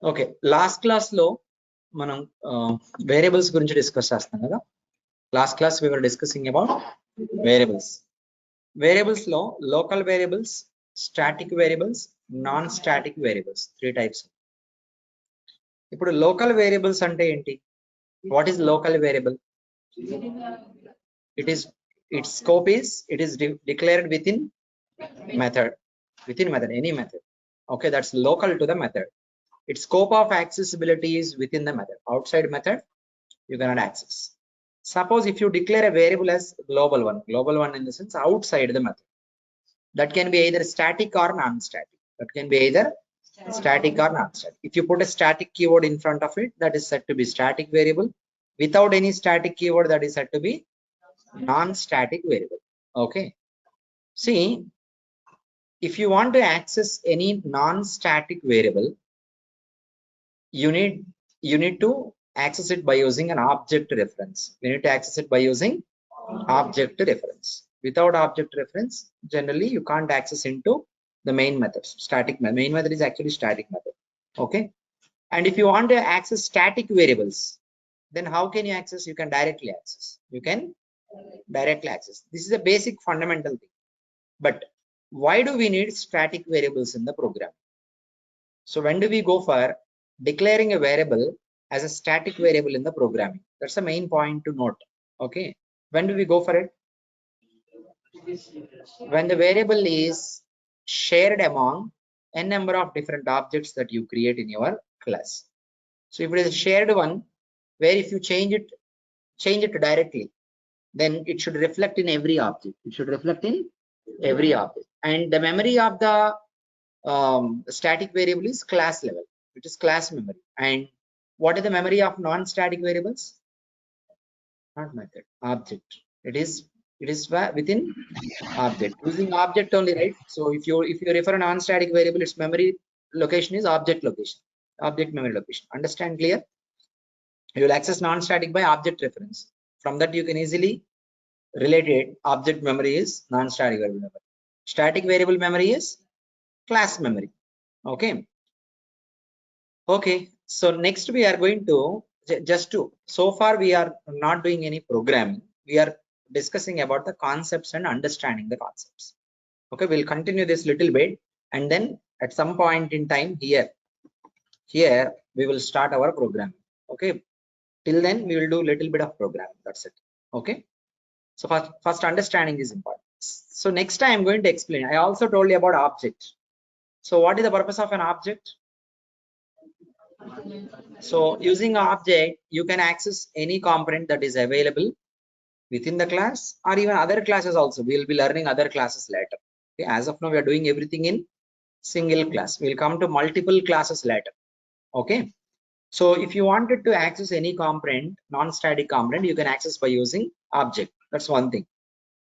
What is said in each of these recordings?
Okay, last class లో మనం variables గురించి డిస్కస్ చేస్తాం కదా. Last class we were discussing about variables. Variables లో local variables, static variables, non static variables, 3 types. ఇప్పుడు లోకల్ వేరియబుల్స్ అంటే ఏంటి? What is local variable? its scope is declared within method, any method. Okay, that's local to the method. Its scope of accessibility is within the method. Outside method you cannot access. Suppose if you declare a variable as global one in the sense outside the method, that can be either static or non-static. If you put a static keyword in front of it, that is said to be static variable. Without any static keyword, that is said to be non-static variable. Okay, see, if you want to access any non-static variable, you need to access it by using an object reference. Without object reference, generally you can't access into the main methods. Main method is actually static method. Okay, and if you want to access static variables, then how can you access? You can directly access. This is a basic fundamental thing. But why do we need static variables in the program? So when do we go for declaring a variable as a static variable in the programming? That's the main point to note. Okay, when do we go for it? When the variable is shared among n number of different objects that you create in your class. So if it is a shared one, where if you change it directly, then it should reflect in every object. And the memory of the static variable is class level, which is class memory. And what is the memory of non-static variables? Not method, object. It is within object, using object only, right? So if you refer a non-static variable, its memory location is object memory location. Understand? Clear? You will access non-static by object reference. From that you can easily relate it. Object memory is non-static variable memory. Static variable memory is class memory. Okay, so next we are going to so far we are not doing any programming. We are discussing about the concepts and understanding the concepts. Okay, we'll continue this little bit, and then at some point in time here we will start our program. Okay, till then we will do little bit of programming. That's it. Okay, so first understanding is important. So next time I'm going to explain. I also told you about object. So what is the purpose of an object? So using object, you can access any component that is available within the class or even other classes also. We'll be learning other classes later. Okay, as of now we are doing everything in single class. We'll come to multiple classes later. Okay, so if you wanted to access any component, non-static component, you can access by using object. That's one thing.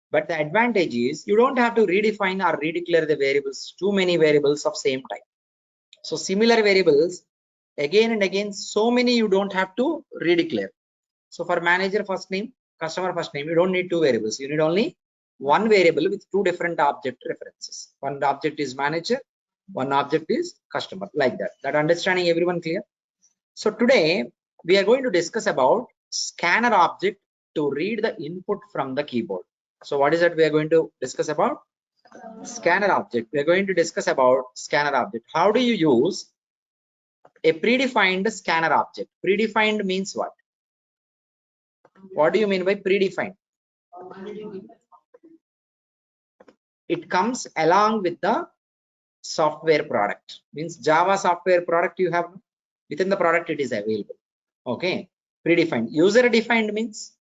But the advantage is you don't have to redefine or redeclare the variables, too many variables of same type. So similar variables again and again, so many you don't have to redeclare. So for manager first name, customer first name, you don't need 2 variables. You need only 1 variable with 2 different object references. One object is manager, one object is customer, like that. That understanding everyone clear? So today we are going to discuss about scanner object to read the input from the keyboard. So what is that we are going to discuss about? Scanner object. We are going to discuss about scanner object. How do you use a predefined scanner object? Predefined means what? What do you mean by predefined? It comes along with the software product. Means Java software product you have, within the product it is available. Okay, predefined. User defined means,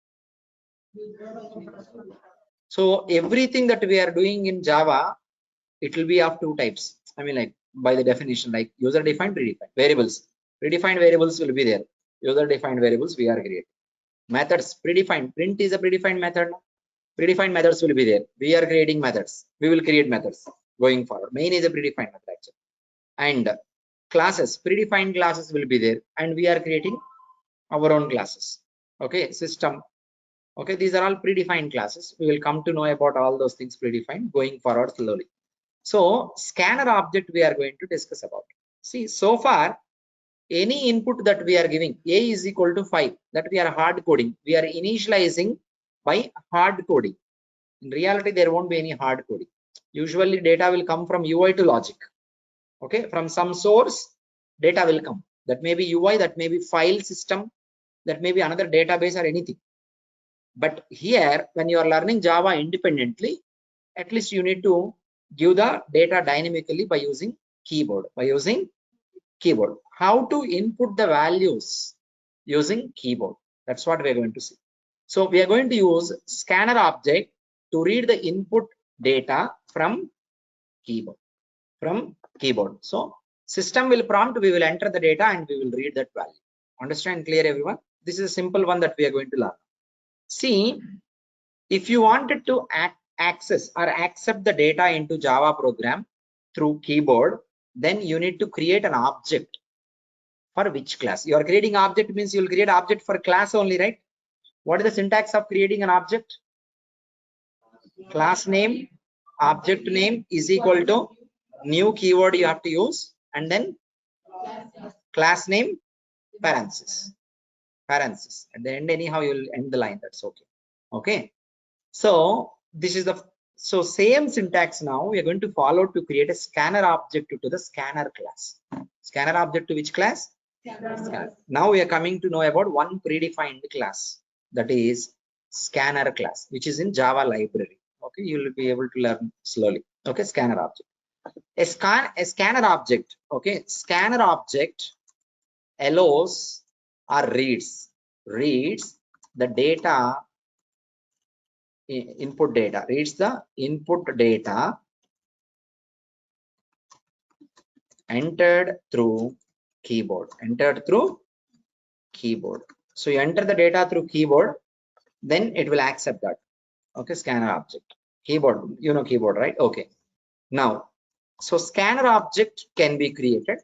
so everything that we are doing in Java, it will be of 2 types. I mean, like by the definition, like user defined, predefined. Variables, predefined variables will be there. User defined variables we are creating. Methods, predefined. Print is a predefined method. Predefined methods will be there. We are creating methods. We will create methods going forward. Main is a predefined method actually. And classes, predefined classes will be there, and we are creating our own classes. Okay, system. Okay, these are all predefined classes. We will come to know about all those things predefined going forward slowly. So scanner object we are going to discuss about. See, so far any input that we are giving, a is equal to 5, that we are hard coding, we are initializing by hard coding. In reality, there won't be any hard coding. Usually data will come from UI to logic. Okay, from some source data will come. That may be UI, that may be file system, that may be another database or anything. But here, when you are learning Java independently, at least you need to give the data dynamically by using keyboard. How to input the values using keyboard? That's what we are going to see. So we are going to use scanner object to read the input data from keyboard. So system will prompt, we will enter the data and we will read that value. Understand? Clear, everyone? This is a simple one that we are going to learn. See, if you wanted to access or accept the data into Java program through keyboard, then you need to create an object. For which class? You are creating object means you will create object for class only, right? What is the syntax of creating an object? Class name, object name is equal to new keyword you have to use, and then class name, parenthesis. At the end, anyhow, you will end the line. That's okay. Okay. So this is the same syntax. Now we are going to follow to create a scanner object to the scanner class. Scanner object to which class? Scanner. Now we are coming to know about one predefined class, that is scanner class, which is in Java library. Okay, you will be able to learn slowly. Okay, scanner object. A scanner object. Okay, scanner object allows or reads the data, input data, reads the input data entered through keyboard. So you enter the data through keyboard, then it will accept that. Okay, scanner object, keyboard, you know keyboard, right? Okay. Now, so scanner object can be created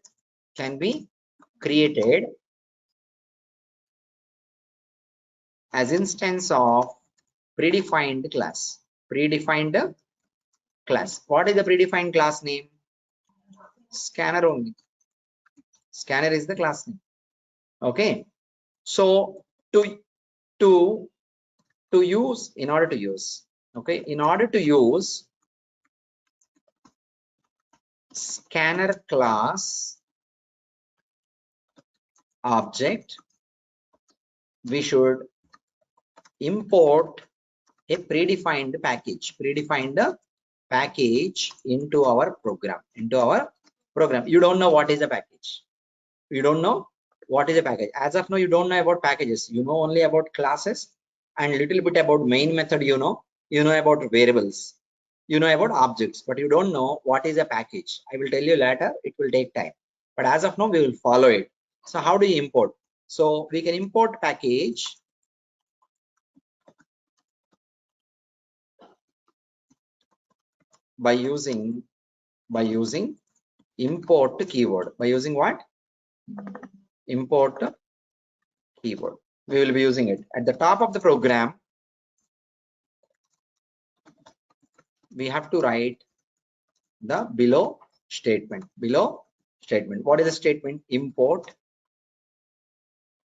as instance of predefined class. What is the predefined class name? Scanner only. Scanner is the class name. Okay. So in order to use scanner class object, we should import a predefined package into our program. You don't know what is a package. As of now, you don't know about packages. You know only about classes and little bit about main method. You know about variables, you know about objects, but you don't know what is a package. I will tell you later. It will take time, but as of now, we will follow it. So how do you import? So we can import package by using import keyword. By using what? Import keyword. We will be using it at the top of the program. We have to write the below statement. What is the statement? Import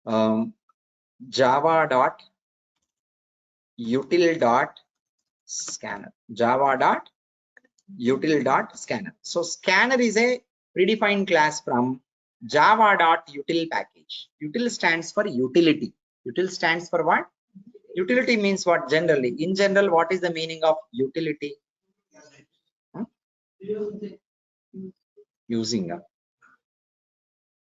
java.util.scanner. java.util.scanner. So scanner is a predefined class from java.util package. Util stands for utility. Util stands for what? Utility means what generally? In general, what is the meaning of utility? Using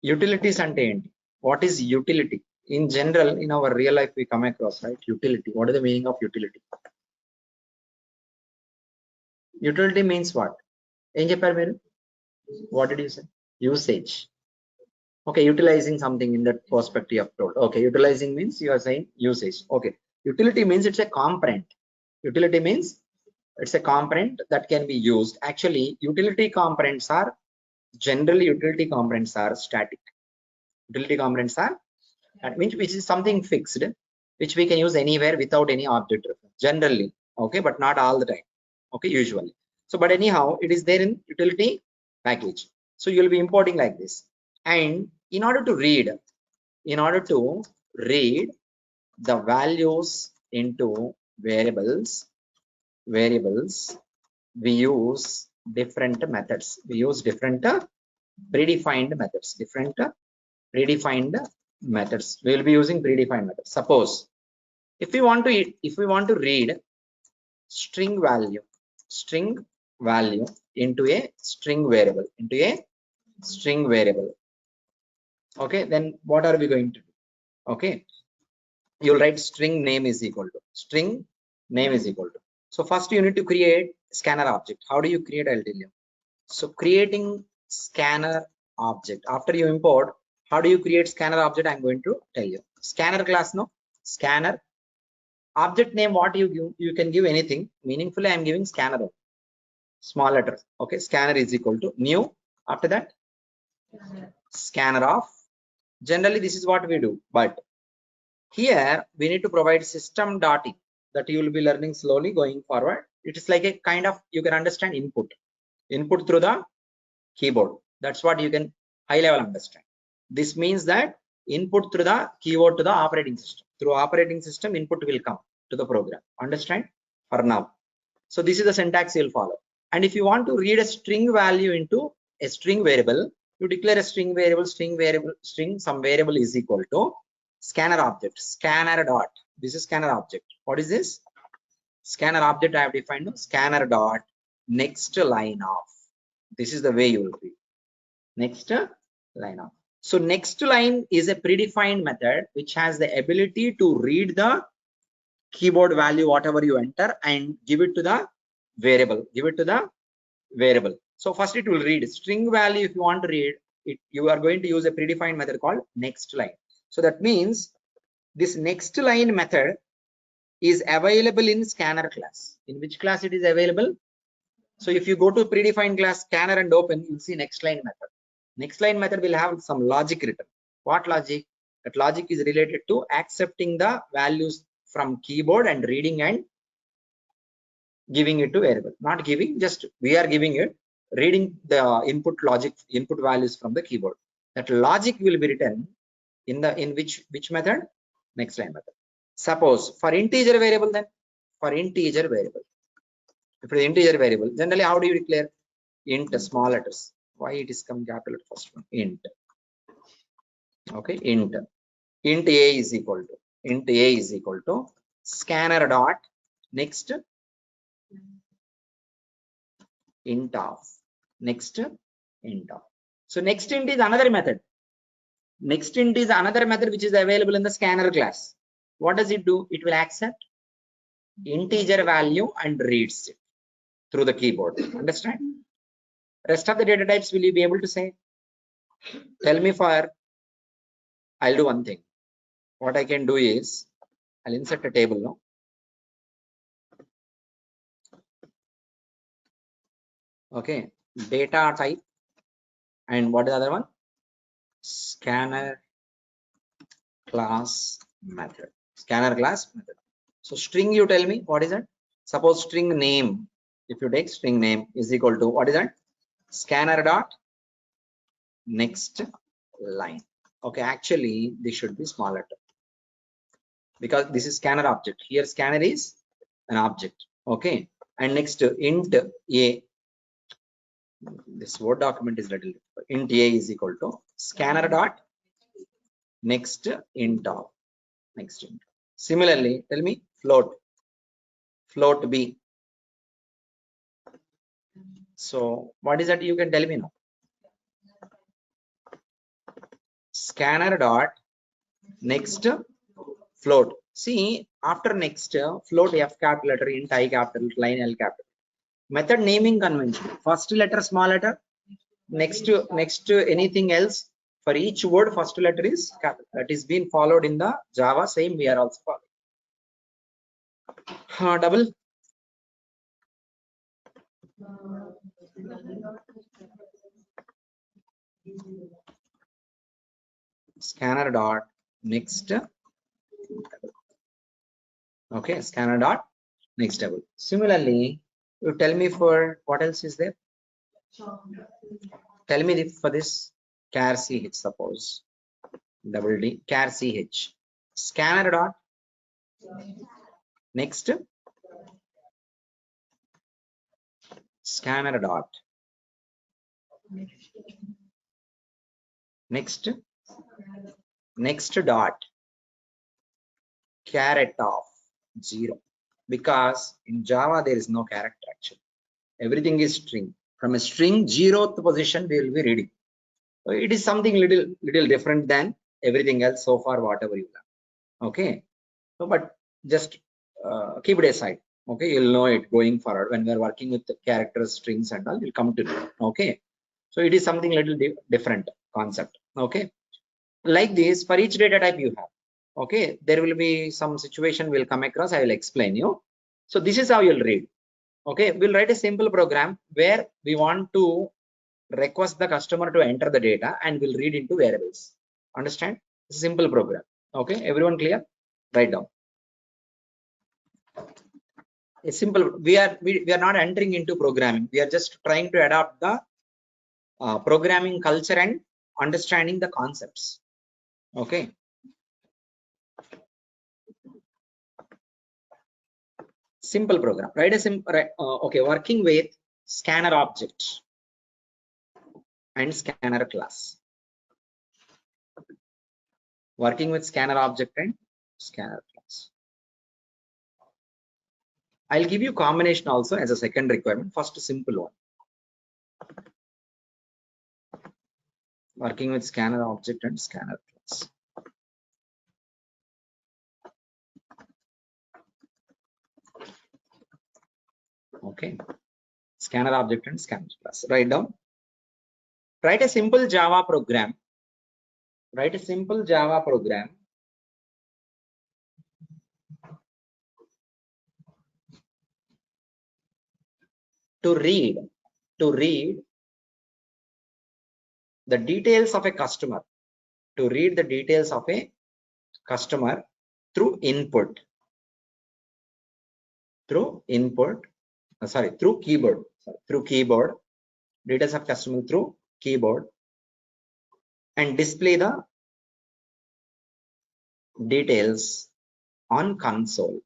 utilities ante enti. What is utility? In general, in our real life, we come across, right? Utility. What is the meaning of utility? Utility means what? What did you say? Usage. Okay, utilizing something in that perspective you have told. Okay, utilizing means you are saying usage. Okay, utility means it's a component. Utility means it's a component that can be used. Actually, utility components are static. Utility components are which is something fixed, which we can use anywhere without any object reference generally. Okay, but not all the time. Okay, usually. So but anyhow, it is there in utility package. So you will be importing like this, and in order to read the values into variables, we use different methods. We use different predefined methods. We will be using predefined methods. Suppose if we want to read string value into a string variable, okay, then what are we going to do? Okay, you'll write string name is equal to so first you need to create scanner object. How do you create? I'll tell you. So creating scanner object, after you import, how do you create scanner object? I'm going to tell you. Scanner class, no, scanner object name, what you give, you can give anything. Meaningfully I'm giving scanner, small letters. Okay, scanner is equal to new, after that scanner of. Generally this is what we do, but here we need to provide system.in, that you will be learning slowly going forward. It is like a kind of, you can understand input through the keyboard. That's what you can high level understand. This means that input through the keyboard to the operating system. Through operating system, input will come to the program. Understand for now? So this is the syntax you'll follow. And if you want to read a string value into a string variable, you declare a string variable, some variable is equal to scanner object, scanner dot. This is scanner object. What is this? Scanner object I have defined, scanner dot next line of. This is the way you will read. Next line of. So next line is a predefined method which has the ability to read the keyboard value, whatever you enter, and give it to the variable. So first it will read string value. If you want to read it, you are going to use a predefined method called next line. So that means this next line method is available in scanner class. In which class it is available? So if you go to predefined class scanner and open, you'll see next line method. Next line method will have some logic written. What logic? That logic is related to accepting the values from keyboard and reading and giving it to variable. Not giving, just we are giving it, reading the input values from the keyboard. That logic will be written in which method? Next line method. Suppose for integer variable, then for integer variable. If it is integer variable, generally how do you declare? Int, small letters. Why it is come capital letter first one? Int. Okay, int a is equal to scanner dot next int of. So next int is another method. Next int is another method which is available in the scanner class. What does it do? It will accept integer value and reads it through the keyboard. Understand? Rest of the data types will you be able to say? Tell me for. I'll do one thing. What I can do is I'll insert a table now. Okay, data type, and what is the other one? Scanner class method. So string, you tell me what is it? Suppose string name. If you take string name is equal to what is that? Scanner dot next line. Okay, actually this should be small letter because this is scanner object. Here scanner is an object. Okay, and next int a. This Word document is little difficult. Int a is equal to scanner dot next int of. Similarly, tell me float b. So what is that? You can tell me now. Scanner dot next float. See, after next float F capital letter, int I capital, line L capital. Method naming convention. First letter small letter. Next anything else. For each word, first letter is capital. That is being followed in the Java. Same we are also following. Double. Scanner dot next. Okay, scanner dot next double. Similarly, you tell me for what else is there? Tell me for this. char ch, suppose double d char ch, scanner dot, next scanner dot, next dot, caret of 0, because in Java there is no character actually. Everything is string. From a string, 0th position we will be reading. So it is something little different than everything else so far, whatever you learn. Okay. So, but just keep it aside. Okay, you'll know it going forward when we're working with the characters, strings, and all. You'll come to know. Okay. So it is something little different concept. Okay. Like this, for each data type you have. Okay, there will be some situation we'll come across. I will explain you. So this is how you'll read. Okay, we'll write a simple program where we want to request the customer to enter the data and we'll read into variables. Understand? It's a simple program. Okay, everyone clear? Write down. A simple. We are not entering into programming. We are just trying to adopt the programming culture and understanding the concepts. Okay. Simple program. Write a simple. Okay, working with scanner object and scanner class. Working with scanner object and scanner class. I'll give you combination also as a second requirement. First, a simple one. Working with scanner object and scanner class. Okay. Scanner object and scanner class. Write down. Write a simple Java program. Write a simple Java program to read the details of a customer, through input, through keyboard, details of customer through keyboard, and display the details on console,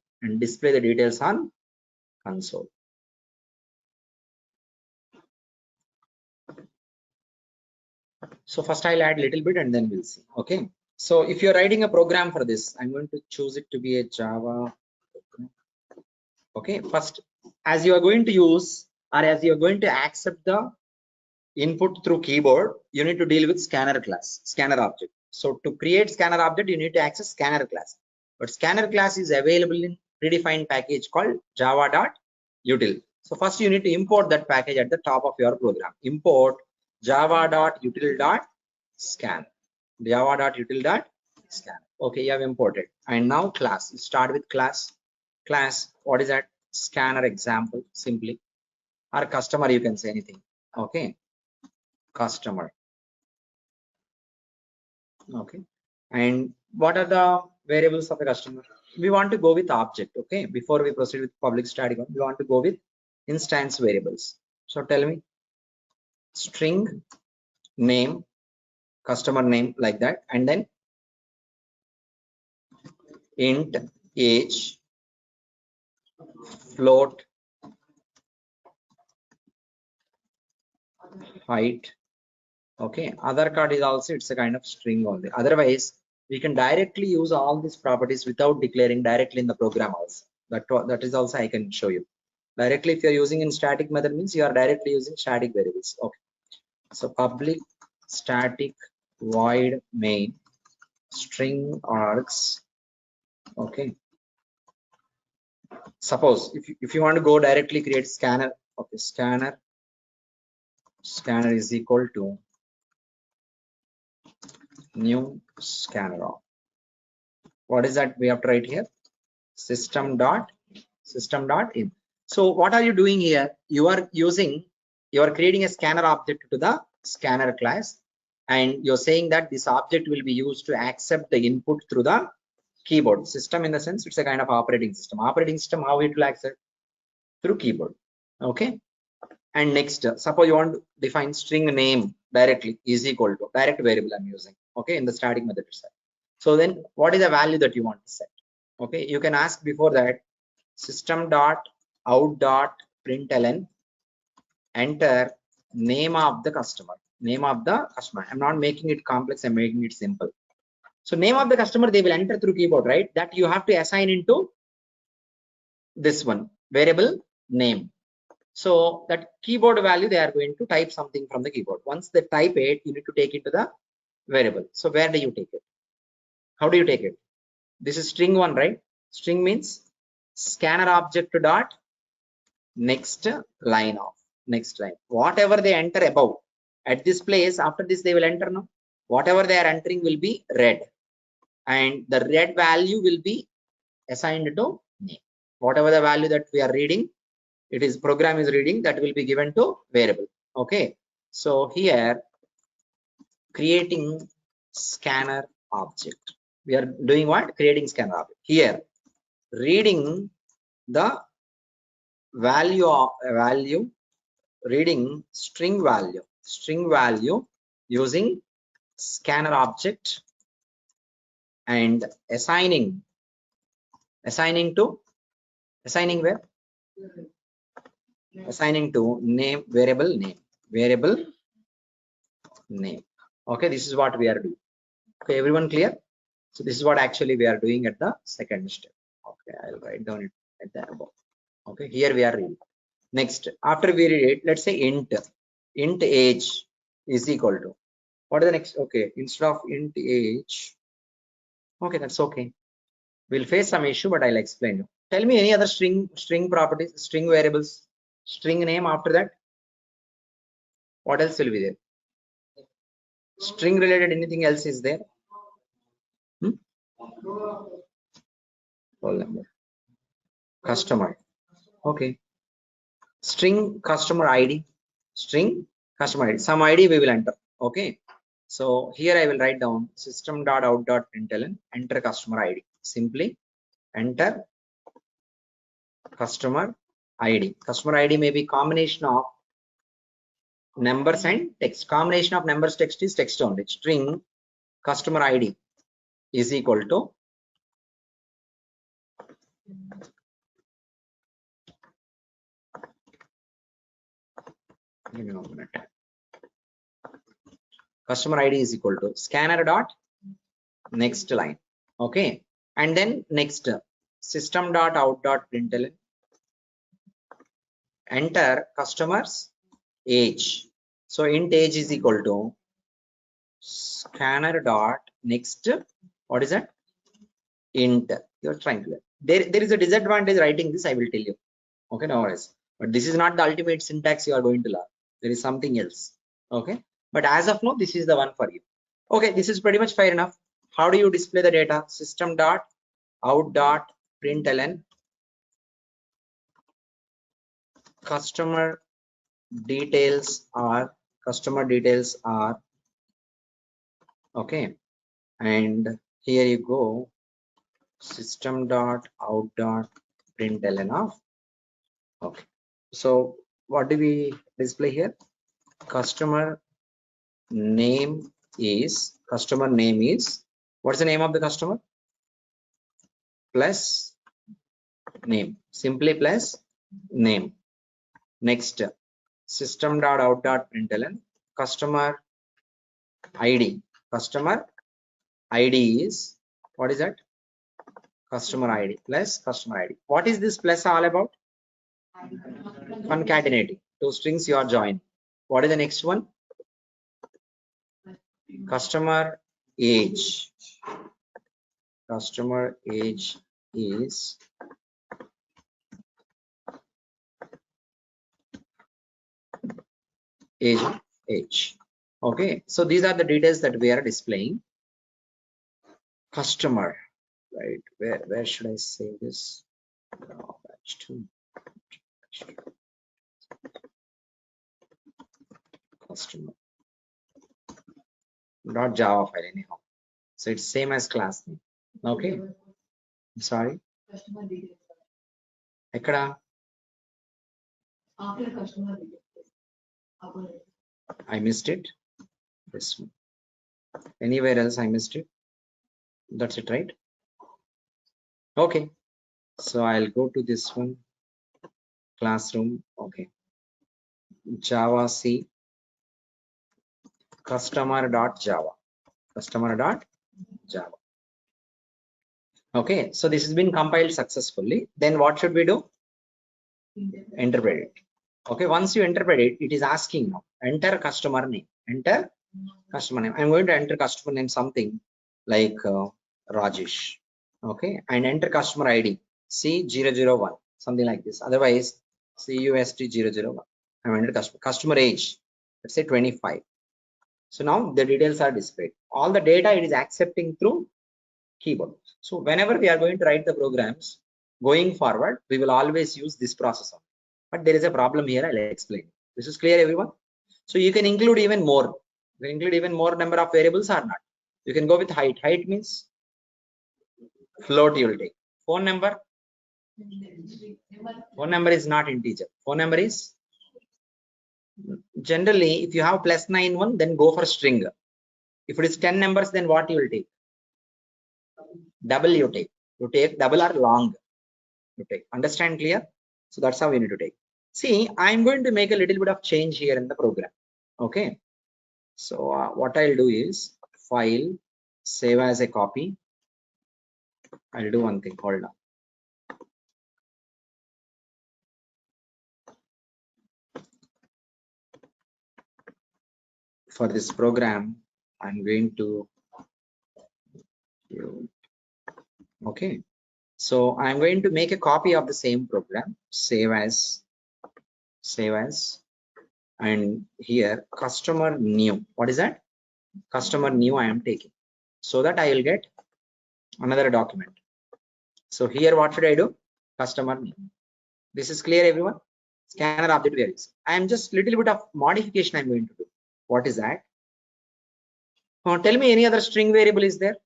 So first I'll add a little bit and then we'll see. Okay. So if you're writing a program for this, I'm going to choose it to be a Java program. Okay. First, as you are going to use, or as you are going to accept the input through keyboard, you need to deal with scanner object. So to create scanner object, you need to access scanner class. But scanner class is available in predefined package called java.util. So first you need to import that package at the top of your program. Import java.util.scan. Java.util.scan. Okay, you have imported. And now class. You start with class. Class, what is that? Scanner example, simply. Or customer, you can say anything. Okay. Customer. Okay. And what are the variables of the customer? We want to go with object. Okay. Before we proceed with public static, we want to go with instance variables. So tell me, string name, customer name, like that, and then int age, float, height. Okay, other card is also, it's a kind of string only. Otherwise, we can directly use all these properties without declaring directly in the program also. That is also I can show you. Directly, if you're using in static method, means you are directly using static variables. Okay. So public static void main string args. Okay. Suppose if you want to go directly create scanner. Okay, scanner is equal to new scanner. What is that we have to write here? System dot in. So what are you doing here? You are creating a scanner object to the scanner class, and you're saying that this object will be used to accept the input through the keyboard. System in the sense it's a kind of operating system. How it will accept? Through keyboard. Okay. And next, suppose you want to define string name directly is equal to direct variable I'm using, okay, in the static method itself. So then what is the value that you want to set? Okay, you can ask before that system dot out dot println enter name of the customer. I'm not making it complex, I'm making it simple. So name of the customer they will enter through keyboard, right? That you have to assign into this one variable name. So that keyboard value they are going to type something from the keyboard. Once they type it, you need to take it to the variable. So where do you take it? How do you take it? This is string one, right? String means scanner object dot next line of next line. Whatever they enter above at this place, after this they will enter now. Whatever they are entering will be red, and the red value will be assigned to name. Whatever the value that we are reading, it is program is reading, that will be given to variable. Okay, so here creating scanner object. We are doing what? Creating scanner object. Here reading the value reading string value using scanner object and assigning to where? Assigning to name variable name. Okay, this is what we are doing. Okay, everyone clear? So this is what actually we are doing at the second step. Okay, I'll write down it at the above. Okay, here we are reading. Next, after we read it, let's say int age is equal to, what is the next? Okay, instead of int age, okay, that's okay. We'll face some issue, but I'll explain you. Tell me any other string properties, string variables, string name after that. What else will be there? String related, anything else is there? Roll number. Customer. Okay. String customer ID. String customer ID. Some ID we will enter. Okay. So here I will write down system.out.println enter customer ID. Simply enter customer ID. Customer ID may be combination of numbers and text. Combination of numbers text is text only. String customer ID is equal to give me 1 minute. Customer ID is equal to scanner dot next line. Okay, and then next system dot out dot println enter customers age. So int age is equal to scanner dot next, what is that? Int. You're trying to there is a disadvantage writing this, I will tell you. Okay, no worries, but this is not the ultimate syntax you are going to learn. There is something else. Okay, but as of now this is the one for you. Okay, this is pretty much fair enough. How do you display the data? System dot out dot println customer details are okay, and here you go system dot out dot println of okay. So what do we display here? Customer name is what's the name of the customer? Plus name, simply plus name. Next system dot out dot println customer ID. Customer ID is, what is that? Customer ID plus customer ID. What is this plus all about? Concatenating two strings you are joining. What is the next one? Customer age. Customer age is age. Okay, so these are the details that we are displaying. Customer, right? Where should I save this? Oh, batch 2. Customer. Not Java file anyhow. So it's same as class name. Okay. I'm sorry. Ekkada? I missed it. This one. Anywhere else I missed it? That's it, right? Okay. So I'll go to this one. Classroom. Okay. Java C customer.java. Customer.java. Okay. So this has been compiled successfully. Then what should we do? Interpret it. Okay. Once you interpret it, it is asking now. Enter customer name. Enter customer name. I'm going to enter customer name something like Rajesh. Okay. And enter customer ID C001. Something like this. Otherwise, CUST001. I'm enter customer age. Let's say 25. So now the details are displayed. All the data it is accepting through keyboard. So whenever we are going to write the programs going forward, we will always use this process. But there is a problem here. I'll explain. This is clear, everyone? So you can include even more. You can include even more number of variables or not. You can go with height. Height means float you will take. Phone number. Phone number is not integer. Phone number is generally if you have +91, then go for string. If it is 10 numbers, then what you will take? Double you take. You take double or long. You take. Understand clear? So that's how we need to take. See, I'm going to make a little bit of change here in the program. Okay. So what I'll do is file, save as a copy. I'll do one thing. Hold on. For this program, I'm going to okay. So I'm going to make a copy of the same program, save as, and here customer new. What is that? Customer new I am taking, so that I will get another document. So here what should I do? Customer new. This is clear, everyone? Scanner object varies. I am just little bit of modification I'm going to do. What is that? Tell me any other string variable is there?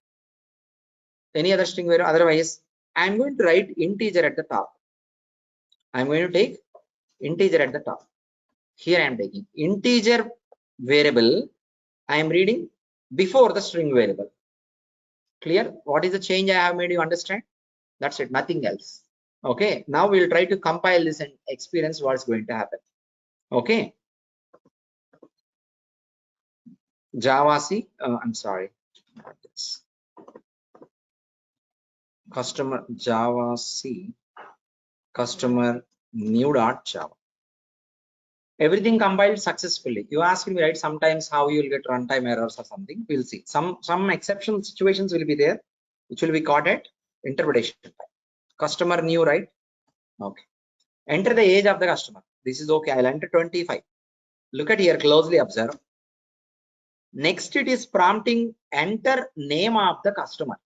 Any other string variable? Otherwise, I'm going to write integer at the top. I'm going to take integer at the top. Here I am taking integer variable. I am reading before the string variable. Clear? What is the change I have made? You understand? That's it. Nothing else. Okay. Now we'll try to compile this and experience what's going to happen. Okay. Java C. I'm sorry. Not this. Customer Java C. Customer new.java. Everything compiled successfully. You ask me, right? Sometimes how you will get runtime errors or something. We'll see. Some exceptional situations will be there, which will be caught at interpretation time. Customer new, right? Okay. Enter the age of the customer. This is okay. I'll enter 25. Look at here, closely observe. Next, it is prompting enter name of the customer.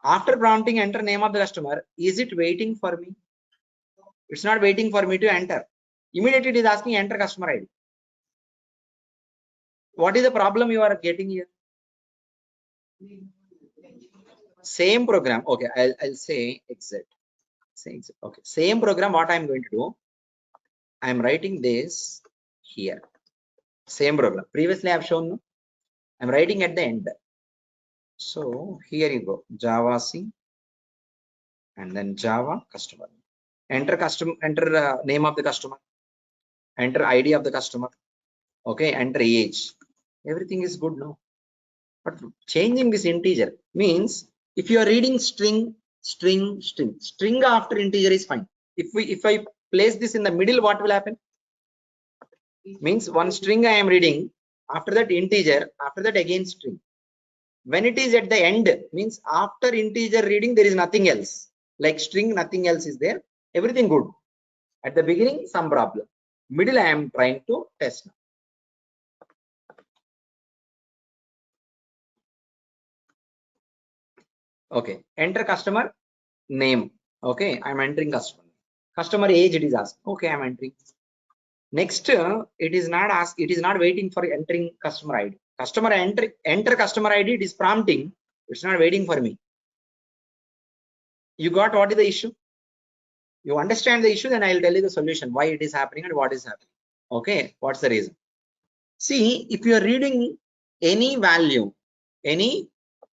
After prompting enter name of the customer, is it waiting for me? It's not waiting for me to enter. Immediately it is asking enter customer ID. What is the problem you are getting here? Same program. Okay, I'll say exit. Say exit. Okay, same program. What I'm going to do? I'm writing this here. Same program. Previously I've shown you. I'm writing at the end. So here you go. Java C and then Java customer. Enter customer. Enter name of the customer. Enter ID of the customer. Okay. Enter age. Everything is good now. But changing this integer means if you are reading string after integer is fine. If I place this in the middle, what will happen? Means one string I am reading, after that integer, after that again string. When it is at the end, means after integer reading there is nothing else. Like string, nothing else is there. Everything good. At the beginning, some problem. Middle I am trying to test now. Okay, enter customer name. Okay, I'm entering customer age. It is asked. Okay, I'm entering. Next, it is not waiting for entering customer ID. Customer enter customer ID. It is prompting. It's not waiting for me. You got what is the issue? You understand the issue, then I'll tell you the solution, why it is happening and what is happening. Okay, what's the reason? See, if you are reading any value, any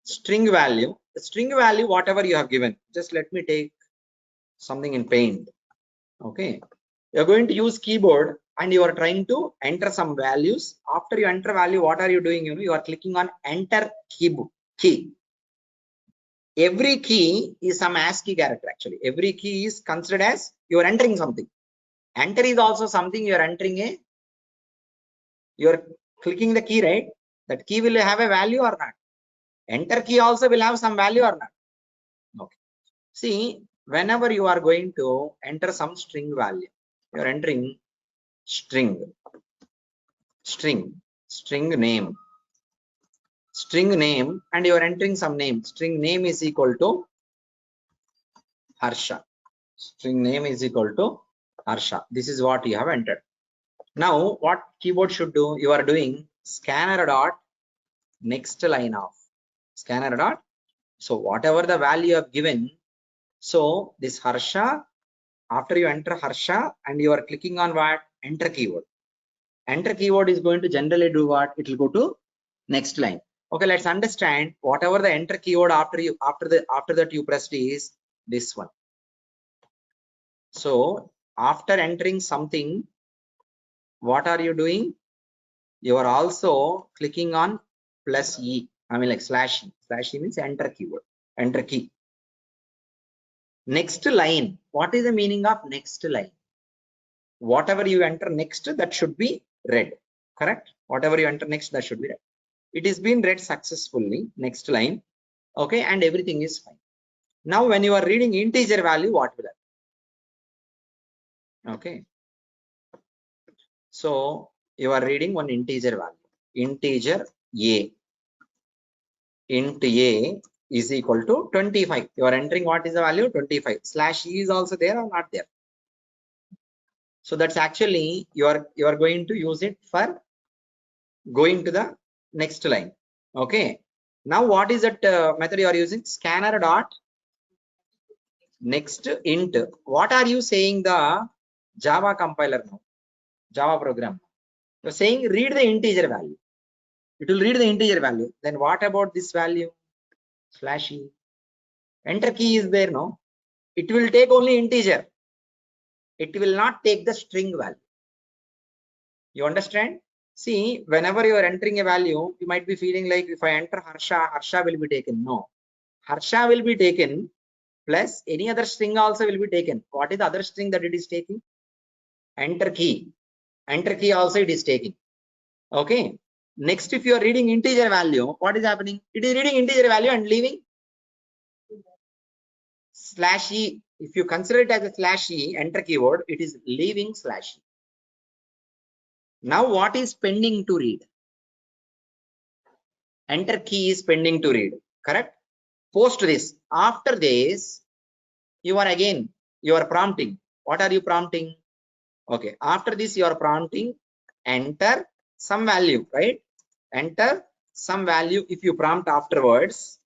string value, the string value, whatever you have given, just let me take something in Paint. Okay, you're going to use keyboard and you are trying to enter some values. After you enter value, what are you doing? You are clicking on enter key. Every key is some ASCII character. Actually, every key is considered as you are entering something. Enter is also something you are entering you're clicking the key, right? That key will have a value or not? Enter key also will have some value or not? Okay. See, whenever you are going to enter some string value, you are entering string name, and you are entering some name. String name is equal to Harsha. String name is equal to Harsha. This is what you have entered. Now, what keyboard should do? You are doing scanner dot next line of scanner dot. So whatever the value you have given, so this Harsha, after you enter Harsha and you are clicking on what? Enter keyword. Enter keyword is going to generally do what? It will go to next line. Okay, let's understand whatever the enter keyword after that you pressed is this one. So after entering something, what are you doing? You are also clicking on plus E. I mean like slash E. Slash E means enter keyword, enter key. Next line. What is the meaning of next line? Whatever you enter next, that should be read. Correct? Whatever you enter next, that should be read. It is been read successfully. Next line. Okay, and everything is fine. Now, when you are reading integer value, what will happen? Okay. So you are reading one integer value. Integer A. Int A is equal to 25. You are entering what is the value? 25. Slash E is also there or not there? So that's actually you are going to use it for going to the next line. Okay. Now what is that method you are using? Scanner dot next int. What are you saying the Java compiler now? Java program. You're saying read the integer value. It will read the integer value. Then what about this value? Slash E. Enter key is there, no? It will take only integer. It will not take the string value. You understand? See, whenever you are entering a value, you might be feeling like if I enter Harsha, Harsha will be taken. No. Harsha will be taken plus any other string also will be taken. What is the other string that it is taking? Enter key. Enter key also it is taking. Okay. Next, if you are reading integer value, what is happening? It is reading integer value and leaving slash E. If you consider it as a slash E, enter keyword, it is leaving slash E. Now, what is pending to read? Enter key is pending to read. Correct? Post this. After this, you are prompting. What are you prompting? Okay. After this, you are prompting enter some value, right? Enter some value. If you prompt afterwards,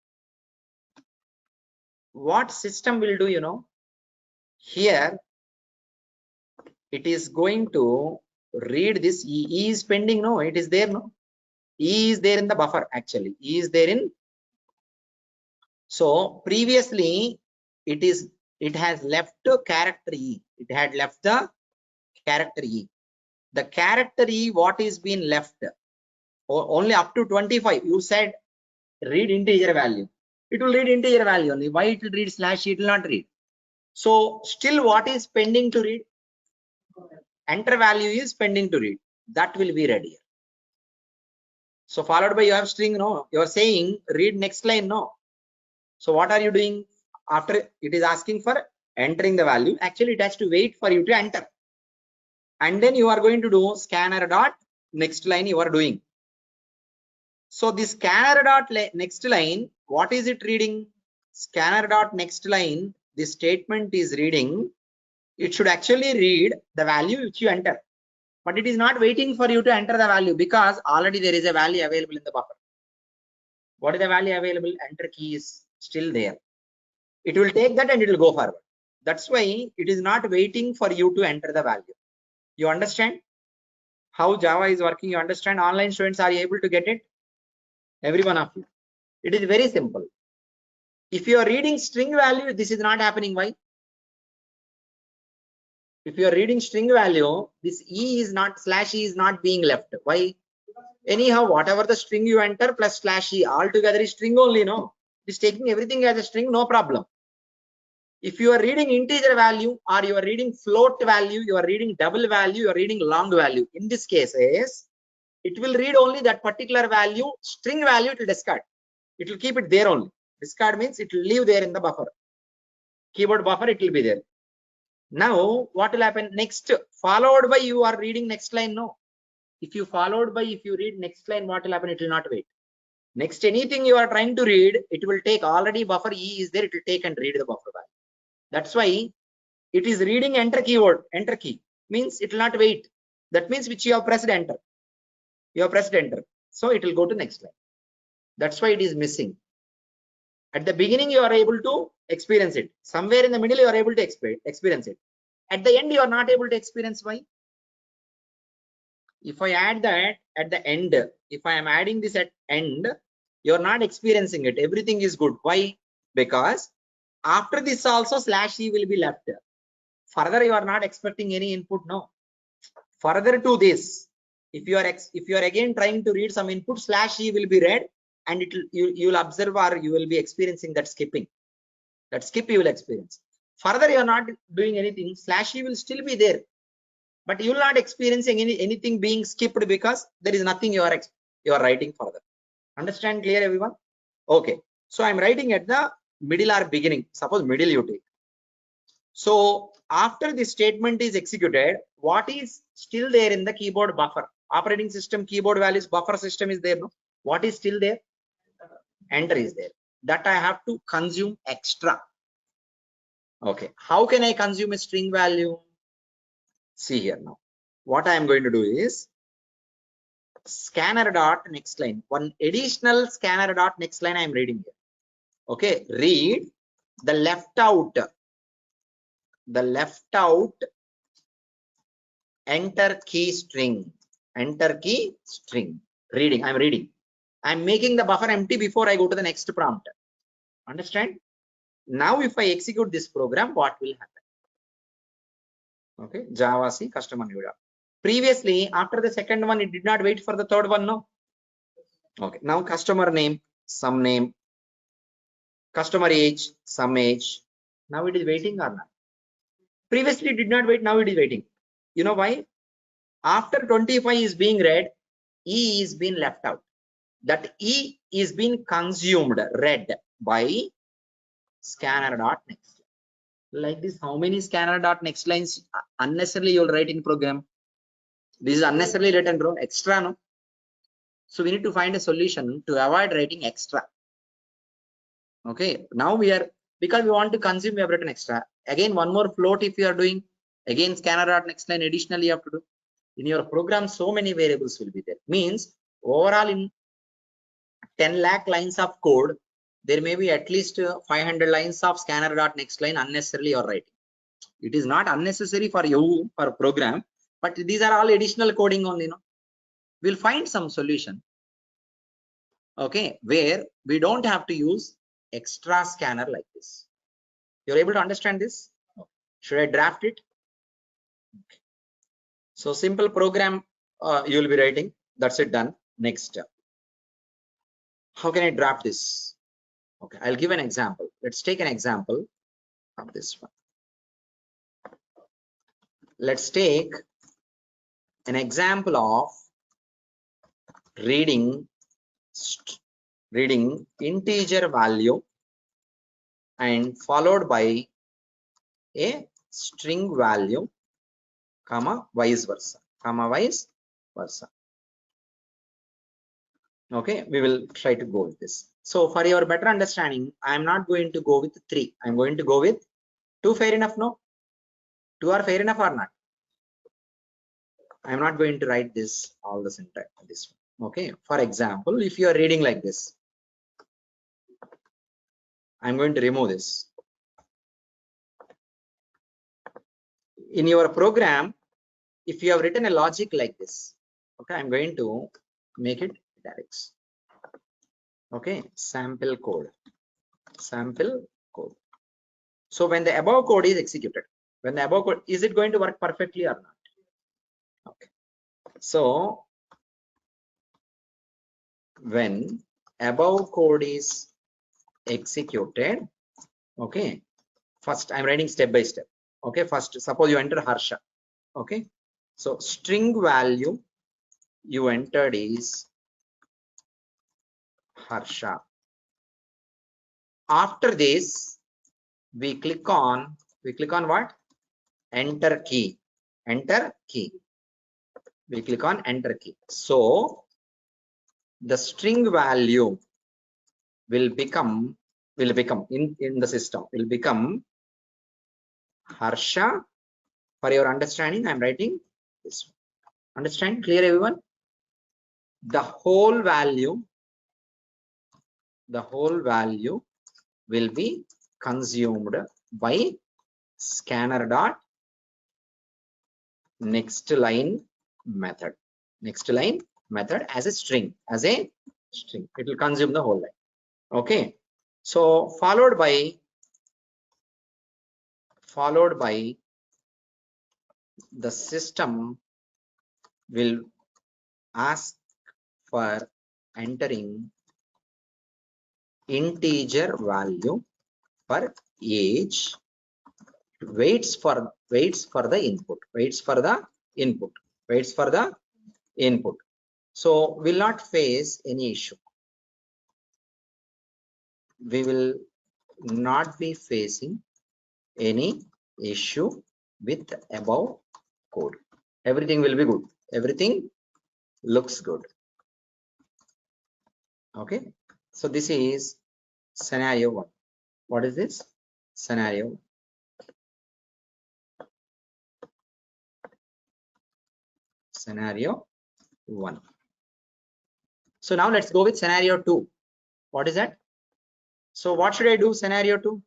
what system will do? Here, it is going to read this. E is pending. No, it is there. No, E is there in the buffer. Actually, E is there in. So previously, it has left character E. It had left the character E. The character E, what is being left? Only up to 25. You said read integer value. It will read integer value only. Why it will read slash? It will not read. So still, what is pending to read? Enter value is pending to read. That will be read here. So followed by you have string. No, you are saying read next line. No. So what are you doing? After it is asking for entering the value, actually it has to wait for you to enter. And then you are going to do scanner dot next line you are doing. So this scanner dot next line, what is it reading? Scanner dot next line, this statement is reading. It should actually read the value which you enter. But it is not waiting for you to enter the value because already there is a value available in the buffer. What is the value available? Enter key is still there. It will take that and it will go forward. That's why it is not waiting for you to enter the value. You understand? how Java is working? You understand? Online students are able to get it? Every one of you. It is very simple. If you are reading string value, this is not happening. Why? If you are reading string value, this E is not /E is not being left. Why? Anyhow, whatever the string you enter plus /E altogether is string only. No, it's taking everything as a string, no problem. If you are reading integer value or you are reading float value, you are reading double value, you are reading long value. In this case, it will read only that particular value, string value, it will discard. It will keep it there only. Discard means it will leave there in the buffer. Keyboard buffer, it will be there. Now, what will happen next? Followed by you are reading next line. No. If you read next line, what will happen? It will not wait. Next, anything you are trying to read, it will take already buffer E is there. It will take and read the buffer value. That's why it is reading enter keyword, enter key means it will not wait. That means which you have pressed enter. You have pressed enter. So it will go to next line. That's why it is missing. At the beginning, you are able to experience it. Somewhere in the middle, you are able to experience it. At the end, you are not able to experience. Why? If I add that at the end, if I am adding this at end, you are not experiencing it. Everything is good. Why? Because after this also /E will be left. Further, you are not expecting any input. No. Further to this, if you are again trying to read some input, /E will be read, and you will observe or you will be experiencing that skipping. That skip you will experience. Further, you are not doing anything. /E will still be there, but you will not experiencing anything being skipped because there is nothing you are writing further. Understand clear, everyone? Okay. So I'm writing at the middle or beginning. Suppose middle you take. So after this statement is executed, what is still there in the keyboard buffer? Operating system keyboard values buffer system is there. No? What is still there? Enter is there. That I have to consume extra. Okay. How can I consume a string value? See here now. What I am going to do is scanner dot next line. One additional scanner dot next line I am reading here. Okay. Read the left out enter key string. Enter key string. Reading. I'm reading. I'm making the buffer empty before I go to the next prompt. Understand? Now, if I execute this program, what will happen? Okay. Java C customer new. Previously, after the second one, it did not wait for the third one. No. Okay. Now, customer name, some name, customer age, some age. Now it is waiting or not? Previously, it did not wait. Now it is waiting. You know why? After 25 is being read, E is being left out. That E is being consumed, read by scanner.next. Like this, how many scanner.next lines unnecessarily you'll write in program? This is unnecessarily written, bro. Extra, no? So we need to find a solution to avoid writing extra. Okay. Now we are, because we want to consume, we have written extra. Again, one more float if you are doing. Again, scanner.next line additionally you have to do. In your program, so many variables will be there. Means overall in 10 lakh lines of code, there may be at least 500 lines of scanner.next line unnecessarily you're writing. It is not unnecessary for you for program, but these are all additional coding only. No, we'll find some solution. Okay, where we don't have to use extra scanner like this. You're able to understand this? Should I draft it? Okay. So simple program you will be writing. That's it, done. Next. How can I draft this? Okay, I'll give an example. Let's take an example of this one. Let's take an example of reading integer value and followed by a string value, comma vice versa. Okay, we will try to go with this. So for your better understanding, I am not going to go with 3. I'm going to go with 2. Fair enough? No? 2 are fair enough or not? I'm not going to write this all the syntax this one. Okay. For example, if you are reading like this, I'm going to remove this. In your program, if you have written a logic like this, Okay, I'm going to make it italics. Okay, sample code. So when the above code is executed, when the above code, is it going to work perfectly or not? Okay. So when above code is executed, okay, first I'm writing step by step. Okay, first suppose you enter Harsha. Okay, so string value you entered is Harsha. After this, we click on what? Enter key. We click on enter key. So the string value will become in the system will become Harsha. For your understanding, I'm writing this. Understand? Clear, everyone? The whole value will be consumed by scanner dot next line method. As a string. It will consume the whole line. Okay. So followed by the system will ask for entering integer value for age, waits for the input. So will not face any issue. We will not be facing any issue with above code. Everything will be good. Everything looks good. Okay. So this is scenario 1. What is this? Scenario 1. So now let's go with scenario 2. What is that? So what should I do? Scenario 2.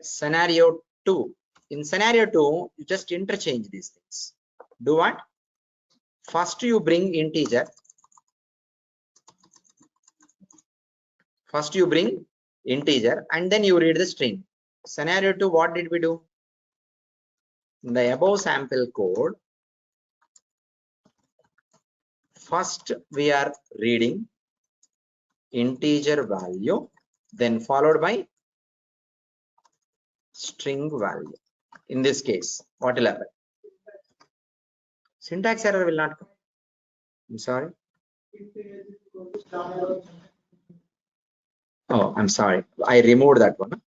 Scenario 2. In scenario 2, you just interchange these things. Do what? First you bring integer. And then you read the string. Scenario 2, what did we do? In the above sample code, first we are reading integer value, then followed by string value. In this case, what will happen? Syntax error will not come. I'm sorry. Oh, I'm sorry. I removed that one.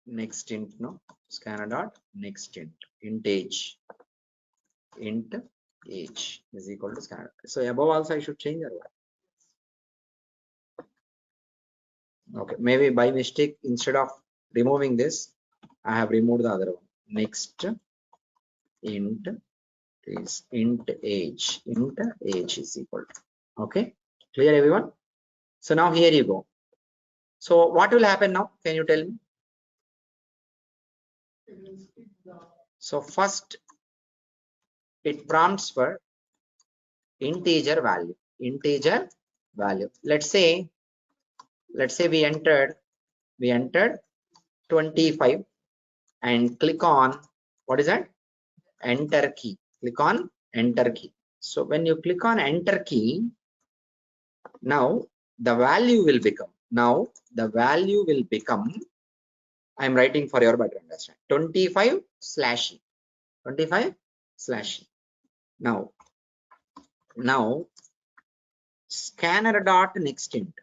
Next int, no, scanner dot next int age is equal to scanner. So above also I should change or what? Okay, maybe by mistake, instead of removing this, I have removed the other one. Next int is int age is equal to. Okay, clear, everyone? So now here you go. So what will happen now? Can you tell me? So first it prompts for integer value. Let's say we entered 25 and click on what is that? Enter key. Click on enter key. So when you click on enter key, now the value will become. I'm writing for your better understanding. 25/e. Now scanner dot next int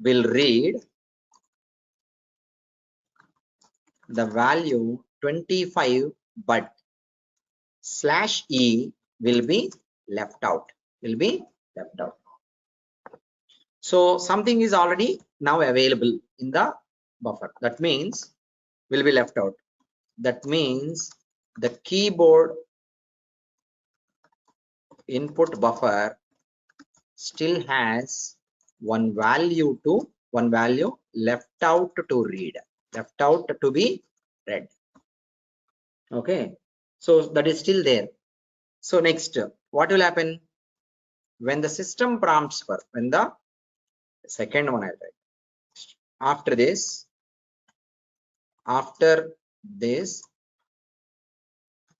will read the value 25, but /e will be left out. So something is already now available in the buffer. That means will be left out. That means the keyboard input buffer still has one value left out to read, left out to be read. Okay, so that is still there. So next, what will happen when the system prompts for, when the second one I write after this,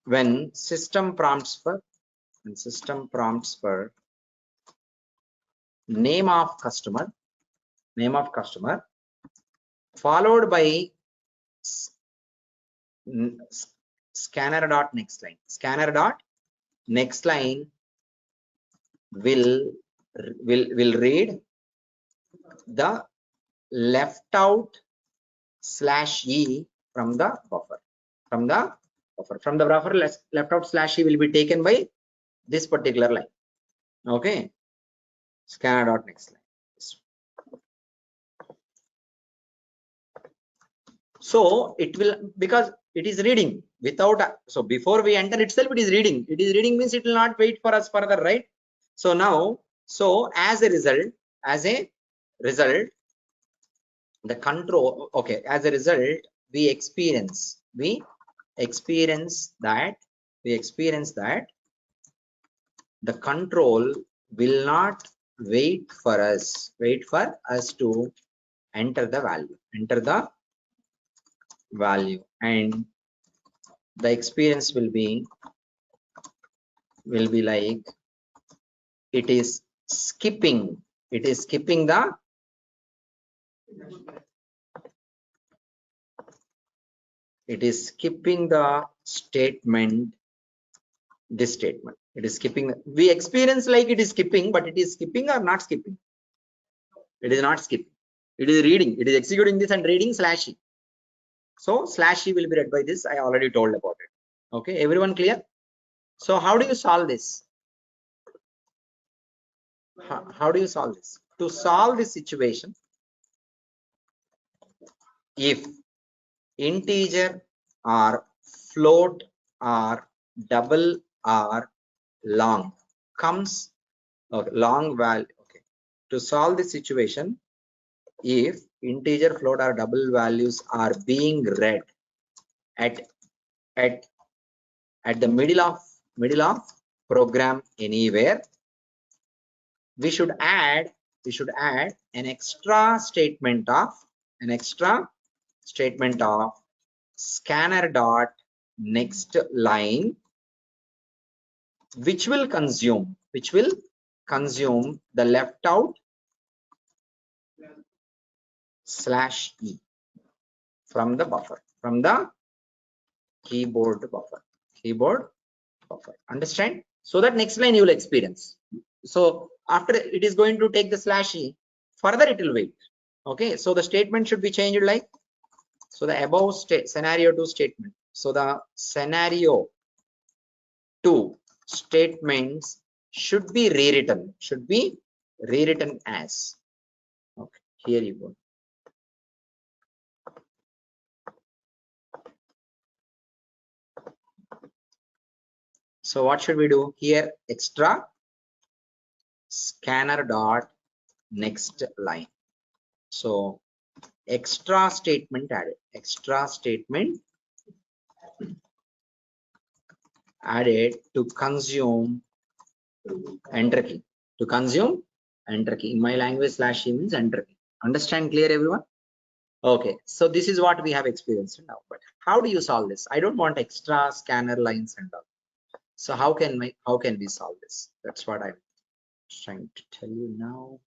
when system prompts for name of customer followed by scanner dot next line will read the left out /e from the buffer. From the buffer, left out /e will be taken by this particular line. Okay, scanner dot next line. So it will, because it is reading without, so before we enter itself it is reading. It is reading means it will not wait for us further, right? So now, so as a result, the control, okay, as a result we experience that the control will not wait for us to enter the value, and the experience will be like it is skipping the statement, this statement. It is skipping. We experience like it is skipping, but it is skipping or not skipping? It is not skipping. It is reading. It is executing this and reading /e. So /e will be read by this. I already told about it. Okay, everyone clear? So how do you solve this? How do you solve this? To solve this situation, if integer or float or double or long comes, okay, long value, okay, to solve this situation, if integer, float or double values are being read at the middle of program anywhere, we should add an extra statement of scanner dot next line, which will consume the left out /e from the buffer, from the keyboard buffer. Understand? So that next line you will experience. So after it is going to take the /e, further it will wait. Okay, so the statement should be changed like, so the above scenario 2 statement. So the scenario 2 statements should be rewritten as, okay, here you go. So what should we do here? Extra scanner dot next line. So extra statement added to consume enter key. In my language /e means enter key. Understand clear, everyone? Okay, so this is what we have experienced now. But how do you solve this? I don't want extra scanner lines and all. So how can we solve this? That's what I'm trying to tell you now.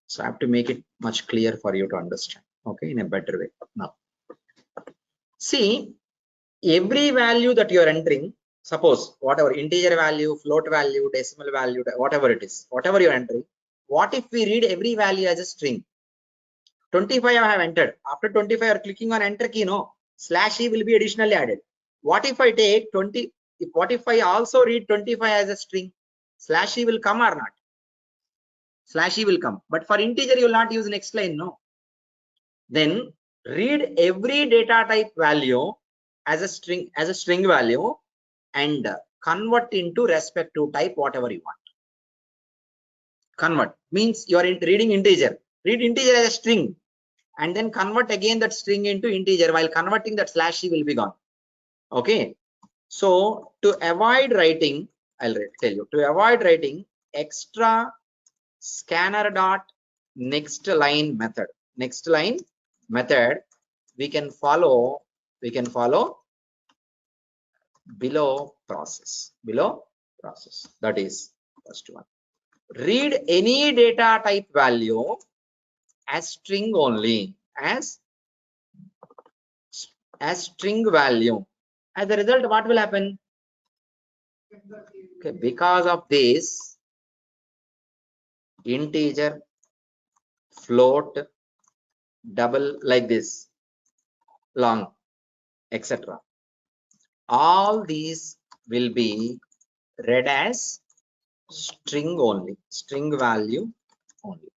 So I have to make it much clear for you to understand, okay, in a better way. Now see, every value that you are entering, suppose whatever integer value, float value, decimal value, whatever it is, whatever you are entering, what if we read every value as a string? 25 I have entered. After 25 you are clicking on enter key, no, /e will be additionally added. What if I take 20? What if I also read 25 as a string? /e will come or not? /e will come, but for integer you will not use next line, no. Then read every data type value as a string value and convert into respective type whatever you want. convert means you are reading integer. Read integer as a string and then convert again that string into integer. While converting, that slash will be gone. Okay, so to avoid writing, I'll tell you, to avoid writing extra scanner dot next line method, we can follow below process. That is first one. Read any data type value as string only, as string value. As a result, what will happen? Okay, because of this, integer, float, double, like this, long, etc. All these will be read as string only, string value only.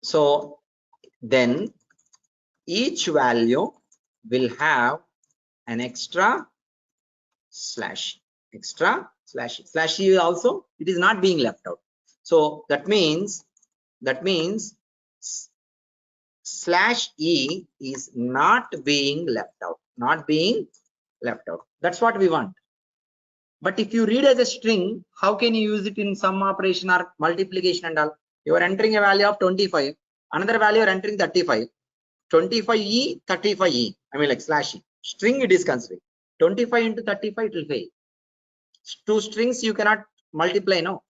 So then each value will have an extra slash. Slash also, it is not being left out. So that means slash e is not being left out, that's what we want. But if you read as a string, how can you use it in sum operation or multiplication and all? You are entering a value of 25, another value you are entering 35, 25e, 35e, I mean like slash e. String it is considering 25 into 35, it will fail. Two strings you cannot multiply, no,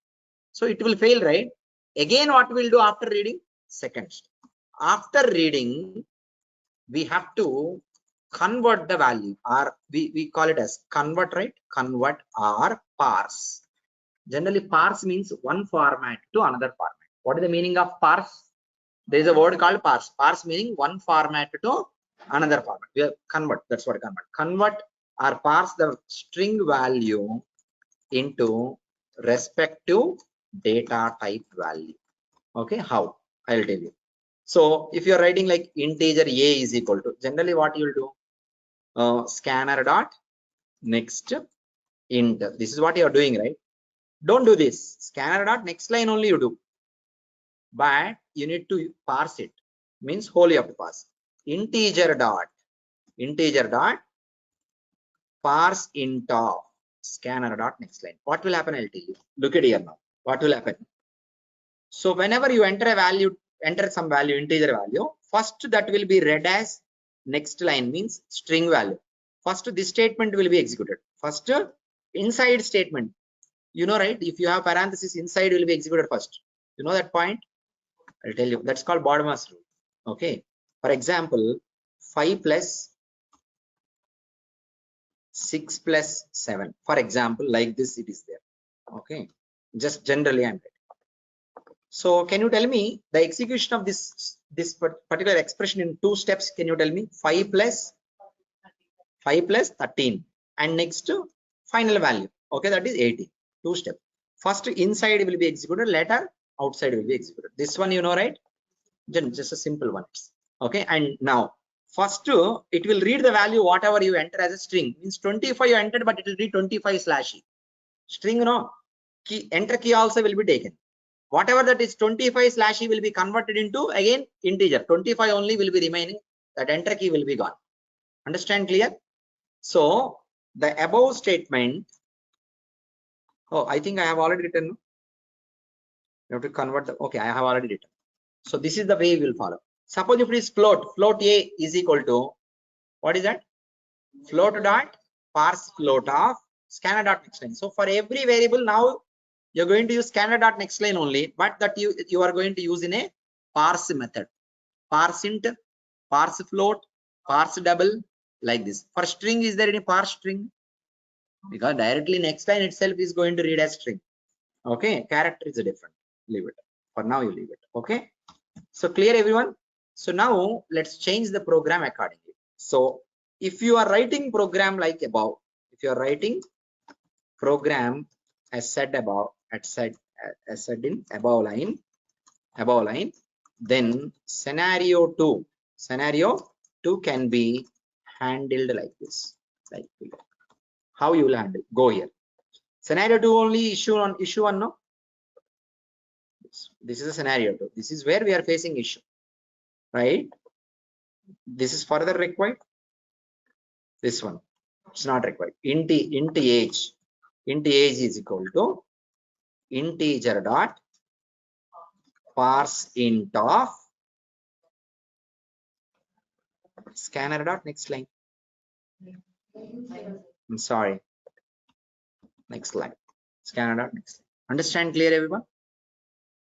so it will fail, right? Again, what we'll do after reading? Second step. After reading, we have to convert the value, or we call it as convert, right? Convert or parse. Generally, parse means one format to another format. What is the meaning of parse? There is a word called parse. Parse meaning one format to another format. We have convert, that's what convert. Convert or parse the string value into respective data type value. Okay, how? I'll tell you. So if you are writing like integer a is equal to, generally what you will do, scanner dot next int. This is what you are doing, right? Don't do this. Scanner dot next line only you do, but you need to parse it. Means wholly have to parse. Integer dot parse int of scanner dot next line. What will happen? I'll tell you. Look at here now. What will happen? So whenever you enter a value, enter some value, integer value, first that will be read as next line, means string value. First this statement will be executed. First inside statement, you know, right? If you have parenthesis, inside will be executed first. You know that point? I'll tell you. That's called bottomless rule. Okay. For example, 5 plus 6 plus 7. For example, like this it is there. Okay. Just generally I'm writing. So can you tell me the execution of this particular expression in 2 steps? Can you tell me? 5 plus 13 and next final value. Okay, that is 18. 2 steps. First inside will be executed, later outside will be executed. This one you know, right? Just a simple one. Okay, and now first it will read the value whatever you enter as a string. Means 25 you entered, but it will read 25 slash e. String, no, key, enter key also will be taken. Whatever that is 25 slash e will be converted into again integer. 25 only will be remaining. That enter key will be gone. Understand clear? So the above statement. Oh, I think I have already written. You have to convert the. Okay, I have already written. So this is the way we will follow. Suppose if it is float a is equal to, what is that? Float dot parse float of scanner dot next line. So for every variable now you're going to use scanner dot next line only, but that you are going to use in a parse method. Parse int, parse float, parse double, like this. For string, is there any parse string? Because directly next line itself is going to read as string. Okay, character is different. Leave it. For now you leave it. Okay. So clear everyone? So now let's change the program accordingly. So if you are writing program like above, if you are writing program as said above, as said in above line, then scenario 2 can be handled like this. Like how you will handle? Go here. Scenario 2 only, issue one, no? This is a scenario 2. This is where we are facing issue, right? This is further required. This one, it's not required. Int age is equal to integer dot parse int of scanner dot next line. I'm sorry. Next line. Scanner dot next line. Understand clear, everyone?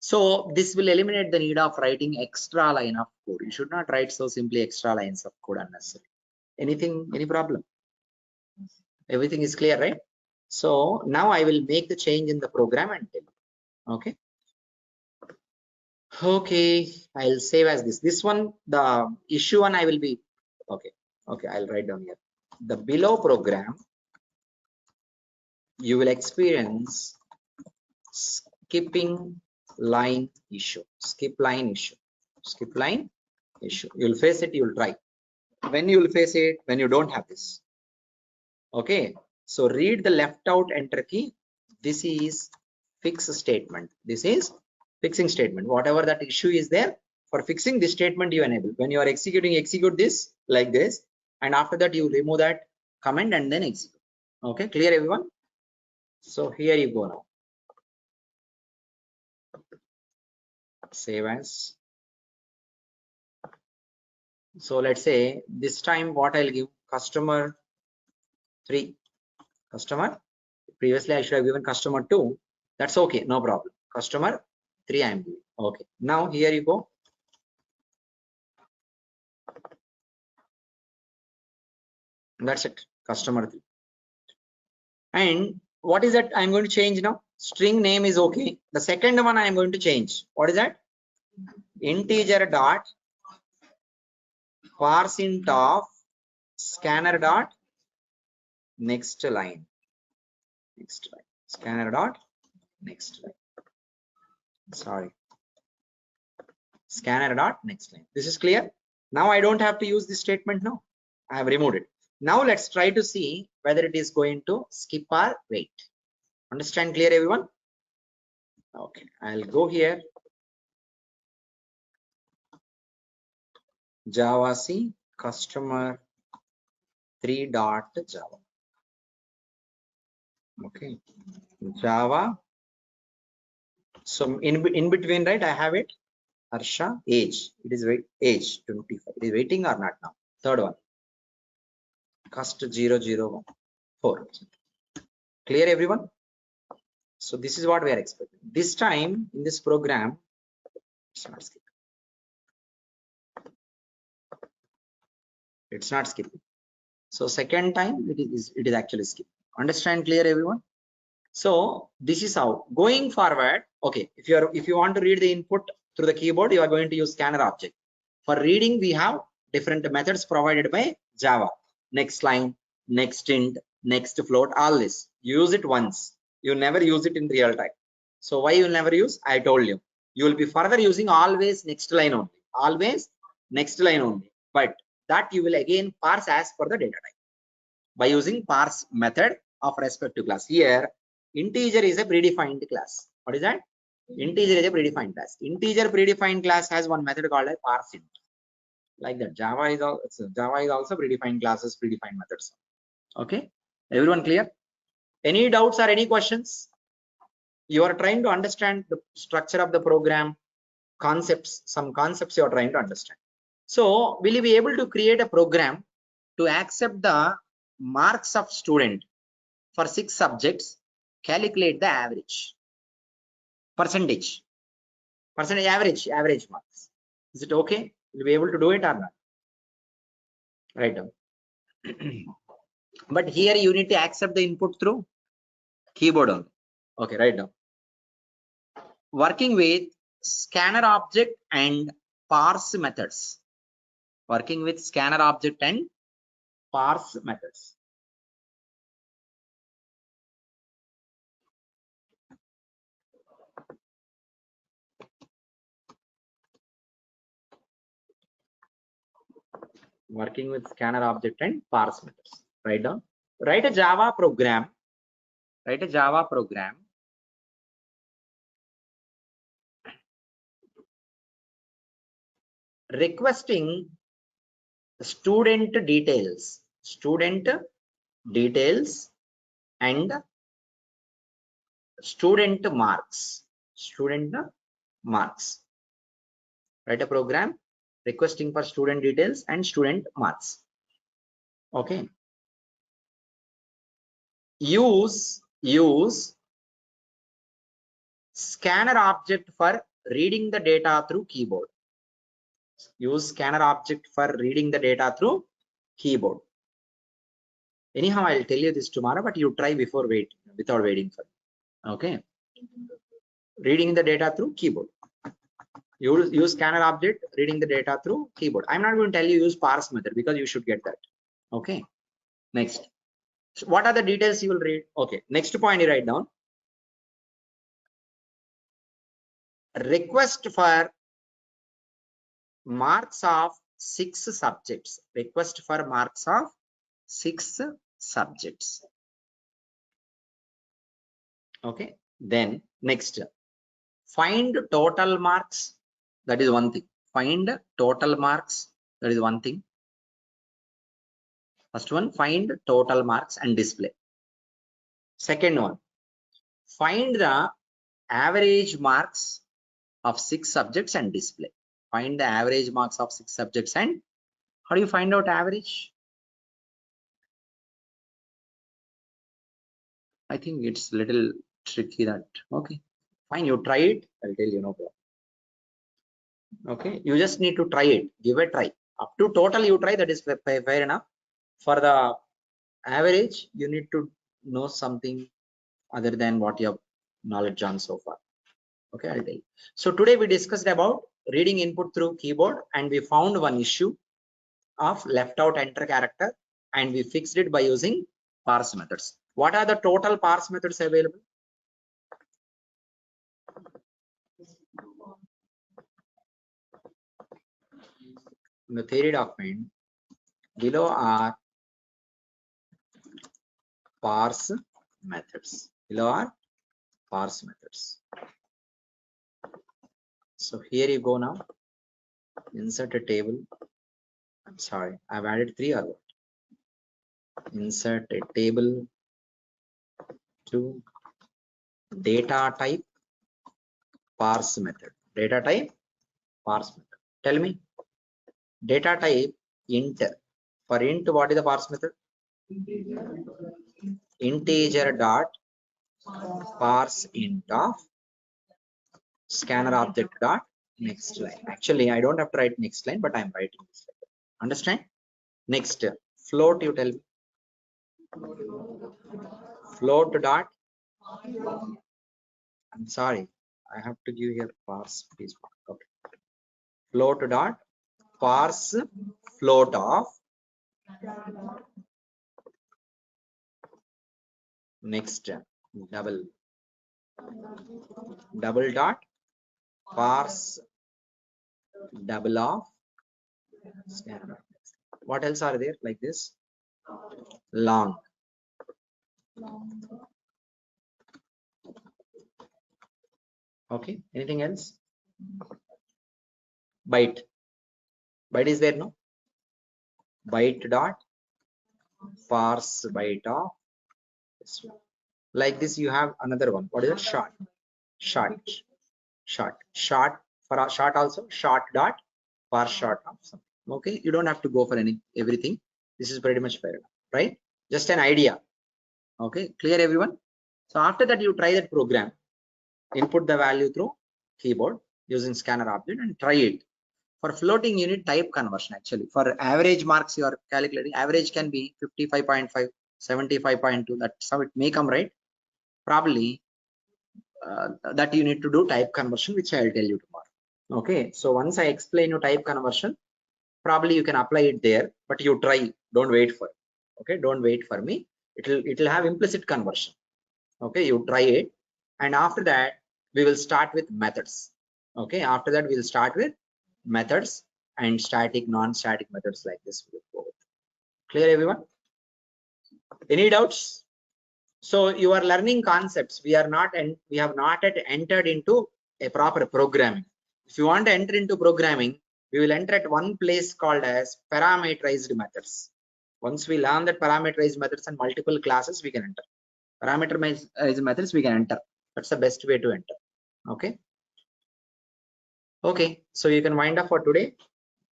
So this will eliminate the need of writing extra line of code. You should not write so simply extra lines of code unnecessary. Anything, any problem? Everything is clear, right? So now I will make the change in the program and tell you. Okay. Okay, I'll save as this. This one, the issue one, I will be okay. Okay, I'll write down here. The below program, you will experience skipping line issue. Skip line issue. Skip line issue. You'll face it, you'll try. When you'll face it, when you don't have this. Okay, so read the left out enter key. This is fix statement. This is fixing statement. Whatever that issue is there, for fixing this statement you enable. When you are executing, execute this like this, and after that you remove that comment and then execute. Okay, clear everyone? So here you go now. Save as. So let's say this time what I'll give customer 3. Customer. Previously I should have given customer 2. That's okay, no problem. Customer 3 I am giving. Okay. Now here you go. That's it. Customer 3. And what is that I'm going to change now? String name is okay. The second one I am going to change. What is that? Integer dot parse int of scanner dot next line. Next line. Scanner dot next line. Sorry. Scanner dot next line. This is clear. Now I don't have to use this statement now. I have removed it. Now let's try to see whether it is going to skip or wait. Understand clear everyone? Okay, I'll go here. Java C customer 3 dot Java. Okay, Java. So in between, right? I have it. Harsha age. It is age 25. It is waiting or not now? Third one. Cust 0014. Clear everyone? So this is what we are expecting. This time in this program, it's not skipping. It's not skipping. So second time it is actually skipping. Understand clear everyone? So this is how going forward. Okay, if you want to read the input through the keyboard, you are going to use scanner object. For reading, we have different methods provided by Java. Next line, next int, next float, all this. Use it once. You never use it in real time. So why you never use? I told you. You will be further using always next line only. Always next line only. But that you will again parse as per the data type by using parse method of respective class. Here, integer is a predefined class. What is that? Integer is a predefined class. Integer predefined class has one method called a parse int. Like that. Java is also predefined classes, predefined methods. Okay, everyone clear? Any doubts or any questions? You are trying to understand the structure of the program, concepts, some concepts you are trying to understand. So will you be able to create a program to accept the marks of student for 6 subjects, calculate the average percentage average marks? Is it okay? Will be able to do it or not? Right down. But here you need to accept the input through keyboard only. Okay, right down. Working with scanner object and parse methods. Working with scanner object and parse methods. Working with scanner object and parse methods. Write down. Write a Java program Write a Java program requesting student details and student marks. Write a program requesting for student details and student marks. Okay. Use scanner object for reading the data through keyboard. Use scanner object for reading the data through keyboard. Anyhow, I'll tell you this tomorrow, but you try without waiting for it. Okay. Reading the data through keyboard. Use scanner object reading the data through keyboard. I'm not going to tell you use parse method because you should get that. Okay. Next. So what are the details you will read? Okay. Next point you write down. Request for marks of 6 subjects. Request for marks of 6 subjects. Okay. Then next, find total marks. That is one thing. Find total marks. That is one thing. First one, find total marks and display. Second one, find the average marks of 6 subjects and display. Find the average marks of 6 subjects and how do you find out average? I think it's little tricky that. Okay, fine, you try it. I'll tell you, no problem. Okay, you just need to try it. Give a try. Up to total you try, that is fair enough. For the average, you need to know something other than what you have knowledge on so far. Okay, I'll tell you. So today we discussed about reading input through keyboard and we found one issue of left out enter character and we fixed it by using parse methods. What are the total parse methods available? In the theory document, below are parse methods. Below are parse methods. So here you go now. Insert a table. I'm sorry, I've added 3 or what? Insert a table to data type parse method. Data type parse method. Tell me. Data type int. For int, what is the parse method? Integer dot parse int of scanner object dot next line. Actually, I don't have to write next line, but I'm writing this line. Understand? Next, float, you tell me. Float dot. I'm sorry, I have to give here parse piece. Okay. Float dot parse float of next double dot parse double of scanner. What else are there like this? Long. Okay, anything else? Byte is there, no? Byte dot parse byte of this one. Like this you have another one. What is it? Short for a short also. Short dot parse short of something. Okay, you don't have to go for everything. This is pretty much fair enough, right? Just an idea. Okay, clear everyone? So after that you try that program, input the value through keyboard using scanner object and try it. For floating you need type conversion. Actually for average marks you are calculating, average can be 55.5, 75.2, that's how it may come, right? Probably that you need to do type conversion, which I'll tell you tomorrow. Okay, so once I explain you type conversion, probably you can apply it there, but you try, don't wait for it. Okay, don't wait for me. It'll have implicit conversion. Okay, you try it, and after that we will start with methods. Okay, after that we'll start with methods and static, non-static methods like this. Clear everyone? Any doubts? So you are learning concepts. We have not yet entered into a proper programming. If you want to enter into programming, we will enter at one place called as parameterized methods. Once we learn that parameterized methods and multiple classes, we can enter. Parameterized methods we can enter. That's the best way to enter. Okay. Okay. So you can wind up for today.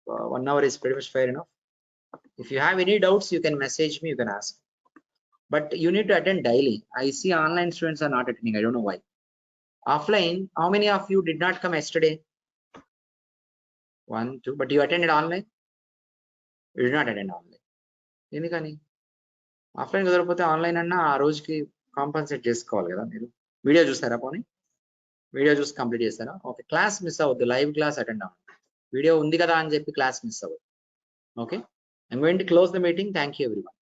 1 hour is pretty much fair enough. If you have any doubts, you can message me, you can ask. But you need to attend daily. I see online students are not attending. I don't know why. Offline, how many of you did not come yesterday? 1, 2. But you attended online? You did not attend online. ఎందుకని offline కుదరకపోతే online అన్నా ఆ రోజుకి compensate చేసుకోవాలి కదా మీరు. Video చూస్తారా పోనీ? వీడియో చూసి కంప్లీట్ చేస్తారా? ఓకే. క్లాస్ మిస్ అవ్వద్దు, లైవ్ క్లాస్ అటెండ్ అవ్వండి. వీడియో ఉంది కదా అని చెప్పి క్లాస్ మిస్ అవ్వద్దు. Okay. I'm going to close the meeting. Thank you everyone.